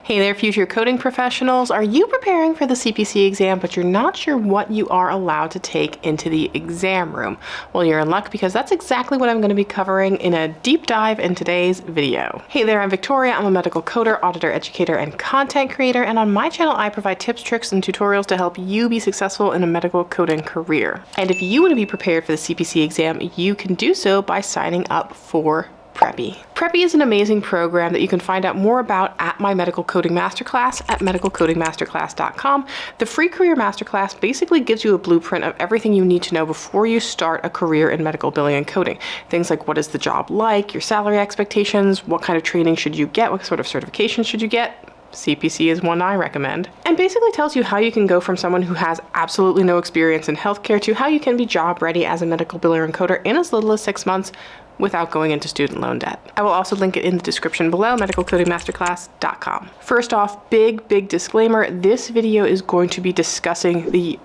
Hey there, future coding professionals. Are you preparing for the CPC exam, but you're not sure what you are allowed to take into the exam room? Well, you're in luck because that's exactly what I'm going to be covering in a deep dive in today's video. Hey there, I'm Victoria. I'm a medical coder, auditor, educator, and content creator. And on my channel, I provide tips, tricks, and tutorials to help you be successful in a medical coding career. And if you want to be prepared for the CPC exam, you can do so by signing up for Preppy. Preppy is an amazing program that you can find out more about at my Medical Coding Masterclass at medicalcodingmasterclass.com. The free career masterclass basically gives you a blueprint of everything you need to know before you start a career in medical billing and coding. Things like what is the job like, your salary expectations, what kind of training should you get, what sort of certification should you get. CPC is one I recommend, and basically tells you how you can go from someone who has absolutely no experience in healthcare to how you can be job ready as a medical biller and coder in as little as 6 months without going into student loan debt. I will also link it in the description below, medicalcodingmasterclass.com. First off, big disclaimer, this video is going to be discussing the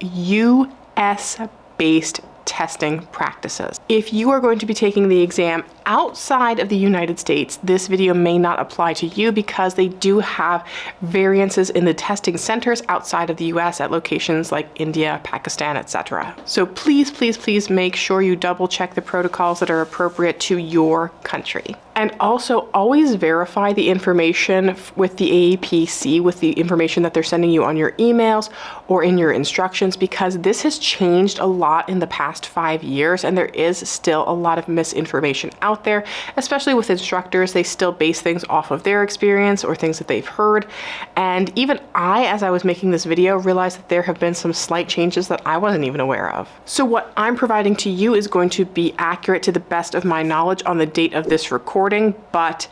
US-based testing practices. If you are going to be taking the exam outside of the United States, this video may not apply to you because they do have variances in the testing centers outside of the US at locations like India, Pakistan, etc. So please make sure you double check the protocols that are appropriate to your country. And also always verify the information with the AAPC, with the information that they're sending you on your emails or in your instructions, because this has changed a lot in the past 5 years and there is still a lot of misinformation out there, especially with instructors. They still base things off of their experience or things that they've heard. And even I, as I was making this video, realized that there have been some slight changes that I wasn't even aware of. So what I'm providing to you is going to be accurate to the best of my knowledge on the date of this recording, but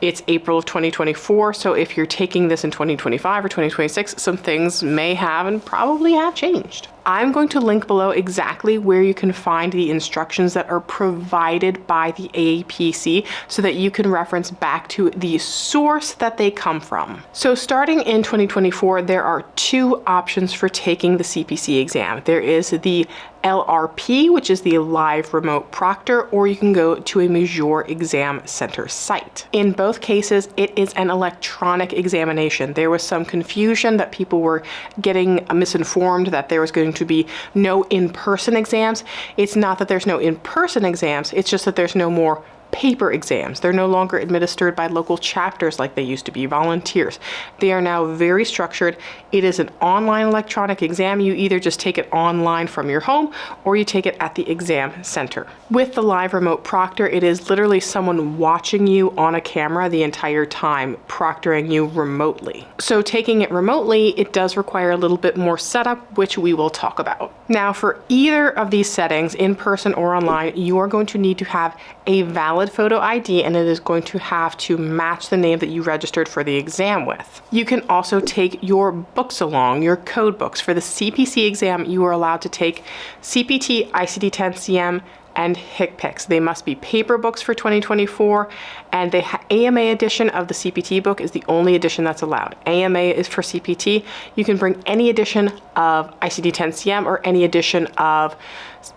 it's April of 2024, so if you're taking this in 2025 or 2026, some things may have and probably have changed. I'm going to link below exactly where you can find the instructions that are provided by the AAPC so that you can reference back to the source that they come from. So starting in 2024, there are 2 options for taking the CPC exam. There is the LRP, which is the live remote proctor, or you can go to a major exam center site. In both cases, it is an electronic examination. There was some confusion that people were getting misinformed that there was going to be no in-person exams. It's not that there's no in-person exams, it's just that there's no more paper exams. They're no longer administered by local chapters like they used to be, volunteers. They are now very structured. It is an online electronic exam. You either just take it online from your home or you take it at the exam center. With the live remote proctor, it is literally someone watching you on a camera the entire time, proctoring you remotely. So taking it remotely, it does require a little bit more setup, which we will talk about. Now, for either of these settings, in person or online, you are going to need to have a valid photo ID, and it is going to have to match the name that you registered for the exam with. You can also take your books along, your code books. For the CPC exam, you are allowed to take CPT, ICD-10-CM, and HCPCS. They must be paper books for 2024, and the AMA edition of the CPT book is the only edition that's allowed. AMA is for CPT. You can bring any edition of ICD-10-CM or any edition of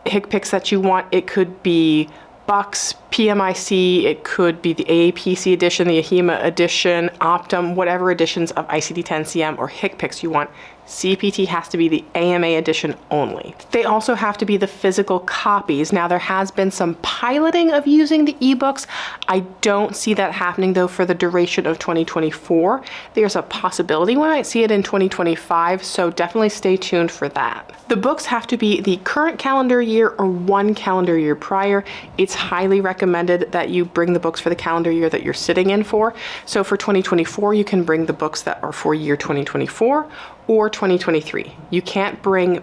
HCPCS that you want. It could be Bucks, PMIC, it could be the AAPC edition, the AHIMA edition, Optum, whatever editions of ICD-10-CM or HCPCS you want. CPT has to be the AMA edition only. They also have to be the physical copies. Now, there has been some piloting of using the ebooks. I don't see that happening though for the duration of 2024. There's a possibility we might see it in 2025, so definitely stay tuned for that. The books have to be the current calendar year or 1 calendar year prior. It's highly recommended that you bring the books for the calendar year that you're sitting in for. So for 2024, you can bring the books that are for year 2024 or 2023. You can't bring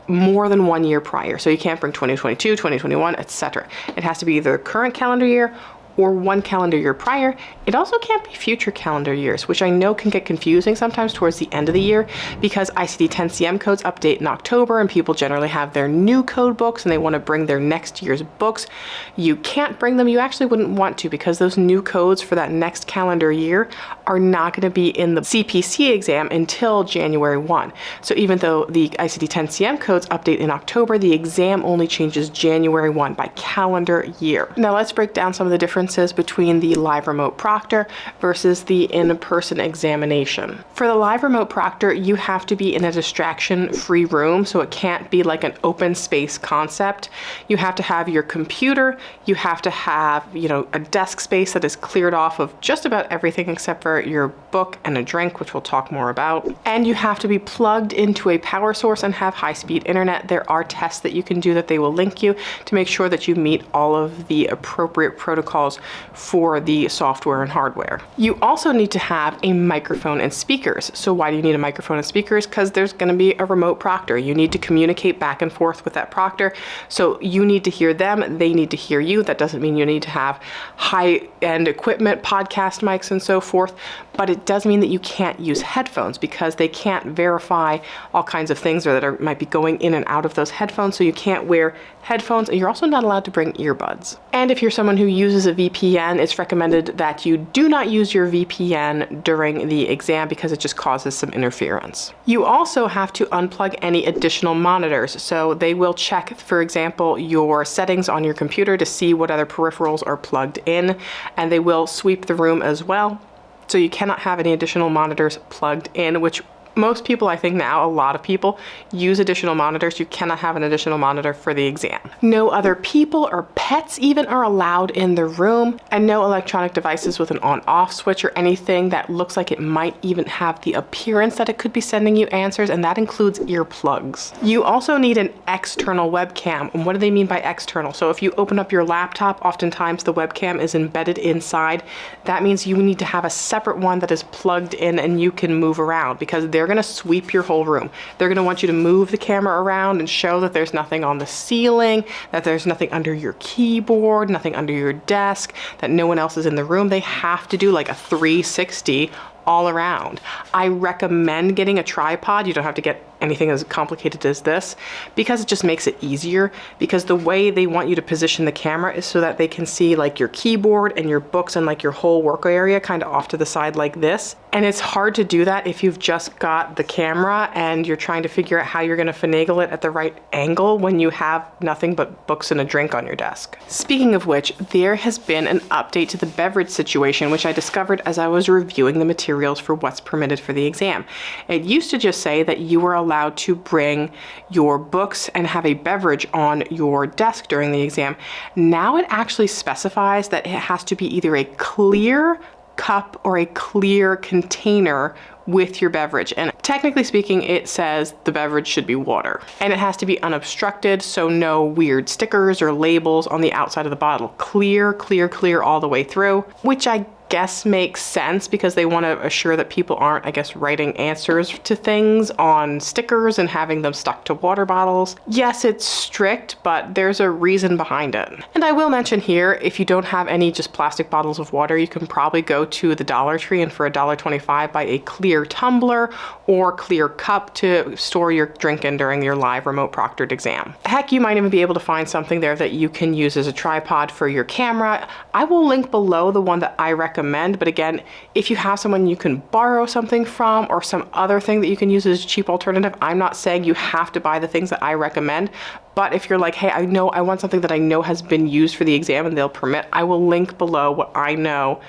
more than 1 year prior. So you can't bring 2022, 2021, etc. It has to be either current calendar year or 1 calendar year prior. It also can't be future calendar years, which I know can get confusing sometimes towards the end of the year because ICD-10-CM codes update in October and people generally have their new code books and they want to bring their next year's books. You can't bring them. You actually wouldn't want to because those new codes for that next calendar year are not going to be in the CPC exam until January 1. So even though the ICD-10-CM codes update in October, the exam only changes January 1 by calendar year. Now let's break down some of the different differences between the live remote proctor versus the in-person examination. For the live remote proctor, you have to be in a distraction-free room, so it can't be like an open space concept. You have to have your computer, you have to have, a desk space that is cleared off of just about everything except for your book and a drink, which we'll talk more about. And you have to be plugged into a power source and have high-speed internet. There are tests that you can do that they will link you to make sure that you meet all of the appropriate protocols for the software and hardware. You also need to have a microphone and speakers. So why do you need a microphone and speakers? Because there's going to be a remote proctor. You need to communicate back and forth with that proctor. So you need to hear them, they need to hear you. That doesn't mean you need to have high-end equipment, podcast mics and so forth, but it does mean that you can't use headphones because they can't verify all kinds of things or that might be going in and out of those headphones. So you can't wear headphones, and you're also not allowed to bring earbuds. And if you're someone who uses a VPN, it's recommended that you do not use your VPN during the exam because it just causes some interference. You also have to unplug any additional monitors. So they will check, for example, your settings on your computer to see what other peripherals are plugged in, and they will sweep the room as well. So you cannot have any additional monitors plugged in, which most people, I think now, a lot of people use additional monitors. You cannot have an additional monitor for the exam. No other people or pets even are allowed in the room, and no electronic devices with an on-off switch or anything that looks like it might even have the appearance that it could be sending you answers, and that includes earplugs. You also need an external webcam. And what do they mean by external? So if you open up your laptop, oftentimes the webcam is embedded inside. That means you need to have a separate one that is plugged in and you can move around, because they're going to sweep your whole room. They're going to want you to move the camera around and show that there's nothing on the ceiling, that there's nothing under your keyboard, nothing under your desk, that no one else is in the room. They have to do like a 360 all around. I recommend getting a tripod. You don't have to get anything as complicated as this, because it just makes it easier, because the way they want you to position the camera is so that they can see like your keyboard and your books and like your whole work area kind of off to the side like this. And it's hard to do that if you've just got the camera and you're trying to figure out how you're going to finagle it at the right angle when you have nothing but books and a drink on your desk. Speaking of which, there has been an update to the beverage situation, which I discovered as I was reviewing the materials for what's permitted for the exam. It used to just say that you were allowed to bring your books and have a beverage on your desk during the exam. Now it actually specifies that it has to be either a clear cup or a clear container with your beverage. And technically speaking, it says the beverage should be water. And it has to be unobstructed, so no weird stickers or labels on the outside of the bottle. Clear, clear, clear all the way through, which I guess makes sense because they want to assure that people aren't, I guess, writing answers to things on stickers and having them stuck to water bottles. Yes, it's strict, but there's a reason behind it. And I will mention here, if you don't have any just plastic bottles of water, you can probably go to the Dollar Tree and for $1.25 buy a clear tumbler or clear cup to store your drink in during your live remote proctored exam. Heck, you might even be able to find something there that you can use as a tripod for your camera. I will link below the one that I recommend, but again, if you have someone you can borrow something from or some other thing that you can use as a cheap alternative, I'm not saying you have to buy the things that I recommend, but if you're like, hey, I want something that I know has been used for the exam and they'll permit, I will link below what I know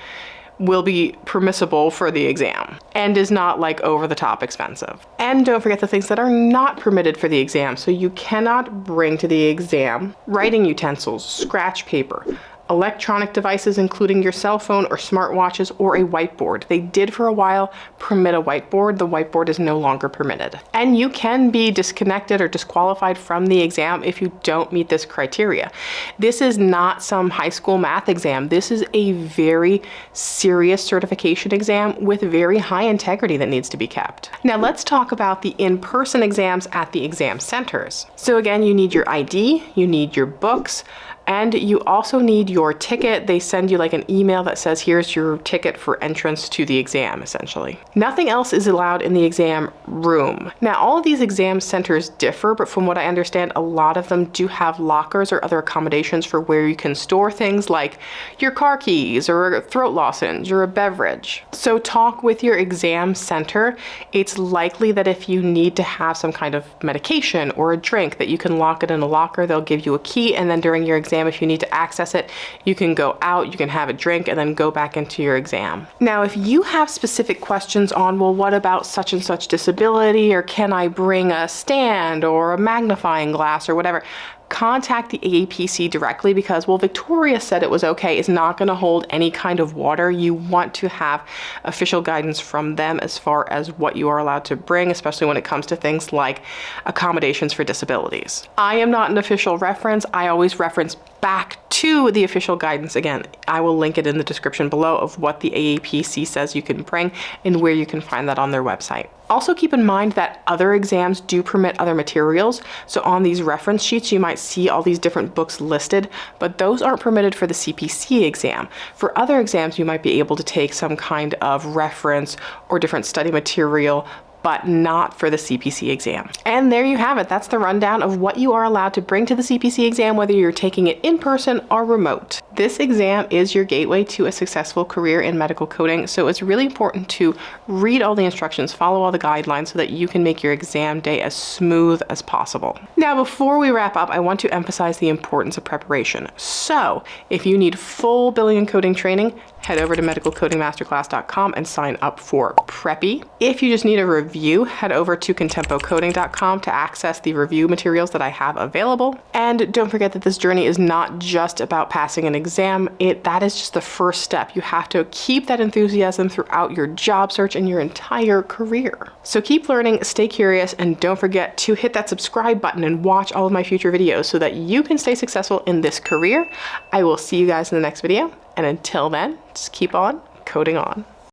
will be permissible for the exam and is not like over the top expensive. And don't forget the things that are not permitted for the exam. So you cannot bring to the exam writing utensils, scratch paper, electronic devices including your cell phone or smartwatches, or a whiteboard. They did for a while permit a whiteboard. The whiteboard is no longer permitted. And you can be disconnected or disqualified from the exam if you don't meet this criteria. This is not some high school math exam. This is a very serious certification exam with very high integrity that needs to be kept. Now let's talk about the in-person exams at the exam centers. So again, you need your ID, you need your books, and you also need your ticket. They send you like an email that says, here's your ticket for entrance to the exam, essentially. Nothing else is allowed in the exam room. Now, all of these exam centers differ, but from what I understand, a lot of them do have lockers or other accommodations for where you can store things like your car keys or a throat lozenge or a beverage. So talk with your exam center. It's likely that if you need to have some kind of medication or a drink, that you can lock it in a locker. They'll give you a key, and then during your exam exam. If you need to access it, you can go out, you can have a drink, and then go back into your exam. Now, if you have specific questions on, well, what about such and such disability, or can I bring a stand or a magnifying glass or whatever, contact the AAPC directly, because, well, Victoria said it was okay, is not going to hold any kind of water. You want to have official guidance from them as far as what you are allowed to bring, especially when it comes to things like accommodations for disabilities. I am not an official reference. I always reference back to the official guidance. Again, I will link it in the description below of what the AAPC says you can bring and where you can find that on their website. Also keep in mind that other exams do permit other materials. So on these reference sheets, you might see all these different books listed, but those aren't permitted for the CPC exam. For other exams, you might be able to take some kind of reference or different study material, but not for the CPC exam. And there you have it. That's the rundown of what you are allowed to bring to the CPC exam, whether you're taking it in person or remote. This exam is your gateway to a successful career in medical coding, so it's really important to read all the instructions, follow all the guidelines so that you can make your exam day as smooth as possible. Now, before we wrap up, I want to emphasize the importance of preparation. So if you need full billing and coding training, head over to medicalcodingmasterclass.com and sign up for Preppy. If you just need a review, head over to contempocoding.com to access the review materials that I have available. And don't forget that this journey is not just about passing an exam. That is just the first step. You have to keep that enthusiasm throughout your job search and your entire career. So keep learning, stay curious, and don't forget to hit that subscribe button and watch all of my future videos so that you can stay successful in this career. I will see you guys in the next video. And until then, just keep on coding on.